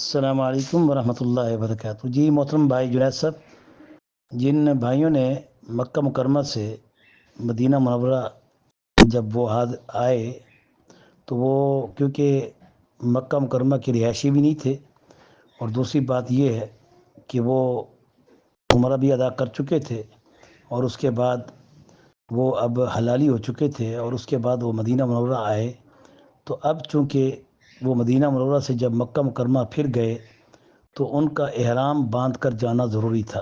السلام علیکم ورحمۃ اللہ وبرکاتہ۔ جی محترم بھائی جنید صاحب، جن بھائیوں نے مکہ مکرمہ سے مدینہ منورہ جب وہ آئے تو وہ کیونکہ مکہ مکرمہ کی رہائشی بھی نہیں تھے، اور دوسری بات یہ ہے کہ وہ عمرہ بھی ادا کر چکے تھے، اور اس کے بعد وہ اب حلالی ہو چکے تھے، اور اس کے بعد وہ مدینہ منورہ آئے۔ تو اب چونکہ وہ مدینہ منورہ سے جب مکہ مکرمہ پھر گئے تو ان کا احرام باندھ کر جانا ضروری تھا،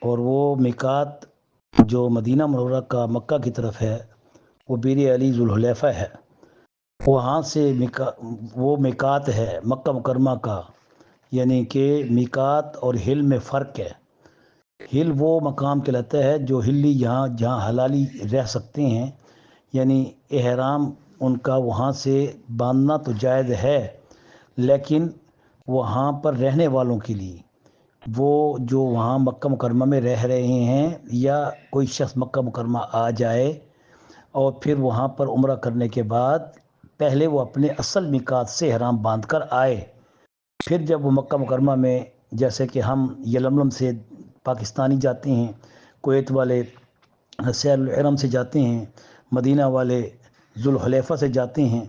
اور وہ میقات جو مدینہ منورہ کا مکہ کی طرف ہے وہ بیر علی ذوالحلیفہ ہے، وہاں سے وہ میقات ہے مکہ مکرمہ کا، یعنی کہ میقات اور ہل میں فرق ہے۔ ہل وہ مقام کہلاتا ہے جو ہلی جہاں حلالی رہ سکتے ہیں، یعنی احرام ان کا وہاں سے باندھنا تو جائز ہے، لیکن وہاں پر رہنے والوں کے لیے، وہ جو وہاں مکہ مکرمہ میں رہ رہے ہیں، یا کوئی شخص مکہ مکرمہ آ جائے اور پھر وہاں پر عمرہ کرنے کے بعد پہلے وہ اپنے اصل میقات سے احرام باندھ کر آئے، پھر جب وہ مکہ مکرمہ میں، جیسے کہ ہم یلملم سے پاکستانی جاتے ہیں، کویت والے سیر الحرم سے جاتے ہیں، مدینہ والے ذوالحلیفہ سے جاتے ہیں،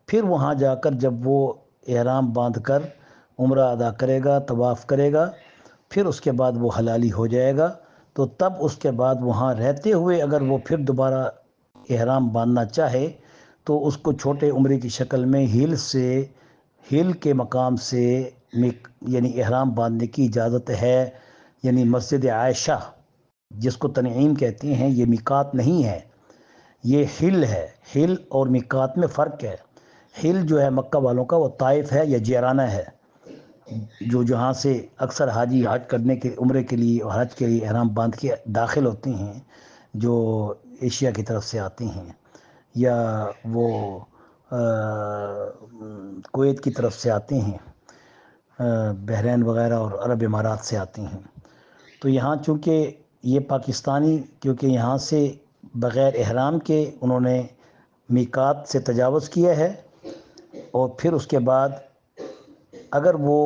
پھر وہاں جا کر جب وہ احرام باندھ کر عمرہ ادا کرے گا، طواف کرے گا، پھر اس کے بعد وہ حلالی ہو جائے گا، تو تب اس کے بعد وہاں رہتے ہوئے اگر وہ پھر دوبارہ احرام باندھنا چاہے تو اس کو چھوٹے عمرے کی شکل میں ہل کے مقام سے یعنی احرام باندھنے کی اجازت ہے۔ یعنی مسجد عائشہ جس کو تنعیم کہتے ہیں، یہ میقات نہیں ہے، یہ ہل ہے۔ ہل اور میقات میں فرق ہے۔ ہل جو ہے مکہ والوں کا، وہ طائف ہے یا جیرانہ ہے، جو جہاں سے اکثر حاجی حج کرنے کے، عمرے کے لیے اور حج کے لیے احرام باندھ کے داخل ہوتے ہیں، جو ایشیا کی طرف سے آتے ہیں، یا وہ کویت کی طرف سے آتے ہیں، بحرین وغیرہ اور عرب امارات سے آتے ہیں۔ تو یہاں چونکہ یہ پاکستانی، کیونکہ یہاں سے بغیر احرام کے انہوں نے میقات سے تجاوز کیا ہے، اور پھر اس کے بعد اگر وہ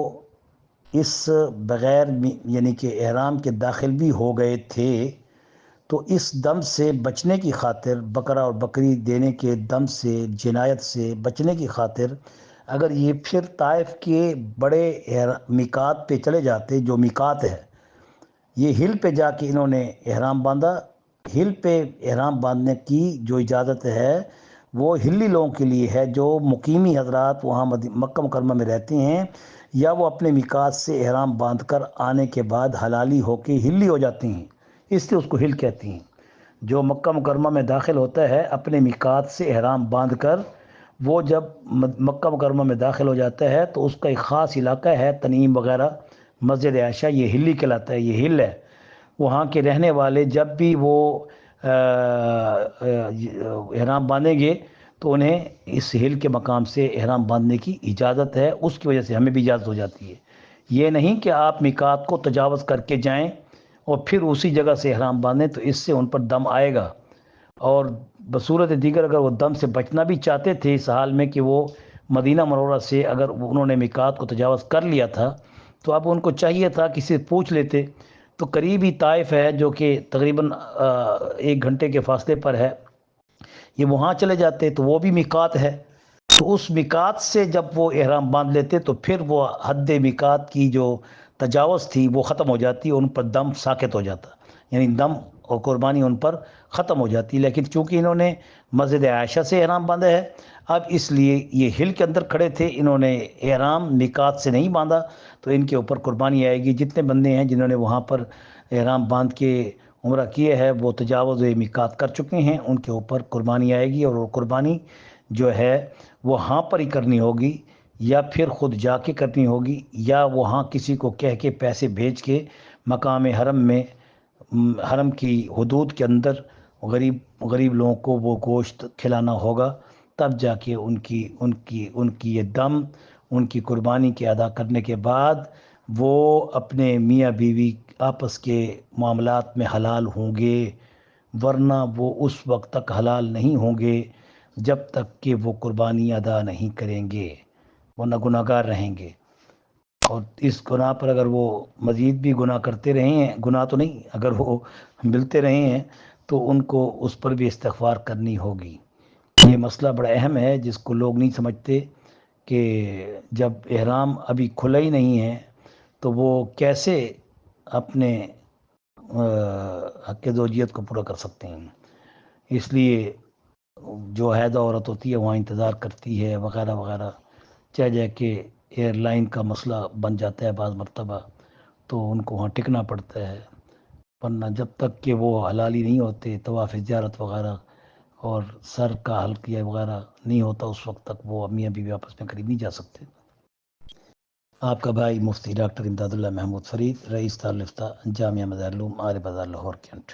اس بغیر یعنی کہ احرام کے داخل بھی ہو گئے تھے تو اس دم سے بچنے کی خاطر، بکرا اور بکری دینے کے دم سے، جنایت سے بچنے کی خاطر، اگر یہ پھر طائف کے بڑے میقات پہ چلے جاتے، جو میقات ہے، یہ ہل پہ جا کے انہوں نے احرام باندھا۔ ہل پہ احرام باندھنے کی جو اجازت ہے وہ ہلی لوگوں کے لیے ہے، جو مقیمی حضرات وہاں مکہ مکرمہ میں رہتے ہیں، یا وہ اپنے میقات سے احرام باندھ کر آنے کے بعد حلالی ہو کے ہلی ہو جاتے ہیں، اس لیے اس کو ہل کہتے ہیں۔ جو مکہ مکرمہ میں داخل ہوتا ہے اپنے میقات سے احرام باندھ کر، وہ جب مکہ مکرمہ میں داخل ہو جاتا ہے تو اس کا ایک خاص علاقہ ہے، تنعیم وغیرہ، مسجد عائشہ، یہ ہلی کہلاتا ہے، یہ ہل ہے۔ وہاں کے رہنے والے جب بھی وہ احرام باندھیں گے تو انہیں اس ہل کے مقام سے احرام باندھنے کی اجازت ہے، اس کی وجہ سے ہمیں بھی اجازت ہو جاتی ہے۔ یہ نہیں کہ آپ میقات کو تجاوز کر کے جائیں اور پھر اسی جگہ سے احرام باندھیں، تو اس سے ان پر دم آئے گا، اور بصورت دیگر اگر وہ دم سے بچنا بھی چاہتے تھے اس حال میں کہ وہ مدینہ منورہ سے اگر انہوں نے میقات کو تجاوز کر لیا تھا، تو اب ان کو چاہیے تھا کسی سے پوچھ لیتے۔ تو قریبی طائف ہے جو کہ تقریباً 1 گھنٹے کے فاصلے پر ہے، یہ وہاں چلے جاتے تو وہ بھی میقات ہے، تو اس میقات سے جب وہ احرام باندھ لیتے تو پھر وہ حد میقات کی جو تجاوز تھی وہ ختم ہو جاتی، ان پر دم ساقط ہو جاتا، یعنی دم اور قربانی ان پر ختم ہو جاتی۔ لیکن چونکہ انہوں نے مسجد عائشہ سے احرام باندھا ہے، اب اس لیے یہ ہل کے اندر کھڑے تھے، انہوں نے احرام میقات سے نہیں باندھا، تو ان کے اوپر قربانی آئے گی۔ جتنے بندے ہیں جنہوں نے وہاں پر احرام باندھ کے عمرہ کیے ہے، وہ تجاوز میقات کر چکے ہیں، ان کے اوپر قربانی آئے گی، اور وہ قربانی جو ہے وہ ہاں پر ہی کرنی ہوگی، یا پھر خود جا کے کرنی ہوگی، یا وہاں کسی کو کہہ کے پیسے بھیج کے مقام حرم میں، حرم کی حدود کے اندر غریب لوگوں کو وہ گوشت کھلانا ہوگا، تب جا کے ان کی یہ دم، ان کی قربانی کے ادا کرنے کے بعد وہ اپنے میاں بیوی آپس کے معاملات میں حلال ہوں گے، ورنہ وہ اس وقت تک حلال نہیں ہوں گے جب تک کہ وہ قربانی ادا نہیں کریں گے۔ وہ نہ گناہ گار رہیں گے، اور اس گناہ پر اگر وہ مزید بھی گناہ کرتے رہے ہیں، گناہ تو نہیں، اگر وہ ملتے رہے ہیں تو ان کو اس پر بھی استغفار کرنی ہوگی۔ یہ مسئلہ بڑا اہم ہے جس کو لوگ نہیں سمجھتے کہ جب احرام ابھی کھلا ہی نہیں ہے تو وہ کیسے اپنے حق زوجیت کو پورا کر سکتے ہیں۔ اس لیے جو حیضہ عورت ہوتی ہے وہاں انتظار کرتی ہے وغیرہ وغیرہ، چاہے کہ ایئر لائن کا مسئلہ بن جاتا ہے بعض مرتبہ تو ان کو وہاں ٹکنا پڑتا ہے، ورنہ جب تک کہ وہ حلالی نہیں ہوتے، طواف زیارت وغیرہ اور سر کا حلقیہ وغیرہ نہیں ہوتا، اس وقت تک وہ میاں بیوی آپس میں قریب نہیں جا سکتے۔ آپ کا بھائی مفتی ڈاکٹر امداد اللہ محمود فرید، رئیس دارالفتہ جامعہ مظاہر العلوم، آل بازار، لاہور، کینٹ۔